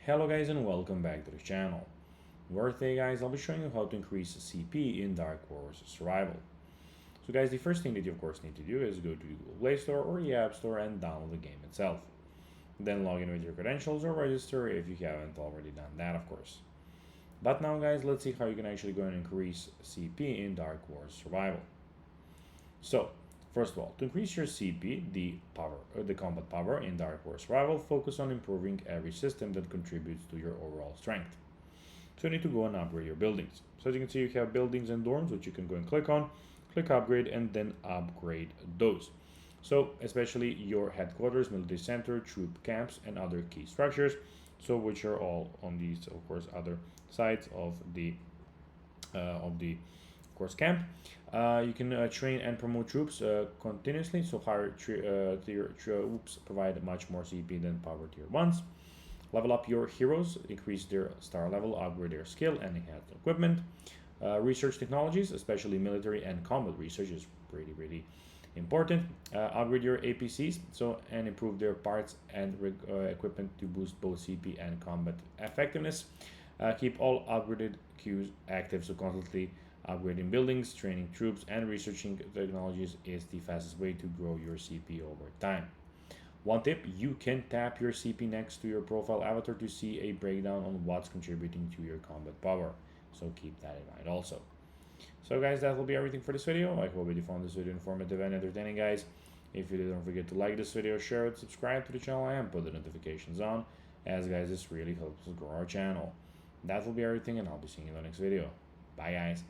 Hello guys and welcome back to the channel, where today guys I'll be showing you how to increase CP in Dark Wars Survival. So guys, the first thing that you of course need to do is go to the Google Play Store or the App Store and download the game itself. Then log in with your credentials or register if you haven't already done that of course. But now guys, let's see how you can actually go and increase CP in Dark Wars Survival. So first of all, to increase your CP, the combat power in Dark Wars Survival, focus on improving every system that contributes to your overall strength. So you need to go and upgrade your buildings. So as you can see, you have buildings and dorms, which you can go and click on, click upgrade, and then upgrade those. So especially your headquarters, military center, troop camps, and other key structures. So which are all on these, of course, other sides of the of course camp. You can train and promote troops continuously. So higher tier troops provide much more CP than power tier ones. Level up your heroes, increase their star level, upgrade their skill, and enhance their equipment. Research technologies, especially military and combat research, is pretty important. Upgrade your APCs, and improve their parts and equipment to boost both CP and combat effectiveness. Keep all upgraded queues active, so constantly upgrading buildings, training troops, and researching technologies is the fastest way to grow your CP over time. One tip, you can tap your CP next to your profile avatar to see a breakdown on what's contributing to your combat power. So keep that in mind also. So guys, that will be everything for this video. I hope you found this video informative and entertaining guys. If you did, don't forget to like this video, share it, subscribe to the channel, and put the notifications on, as guys, this really helps us grow our channel. That will be everything, and I'll be seeing you in the next video. Bye guys.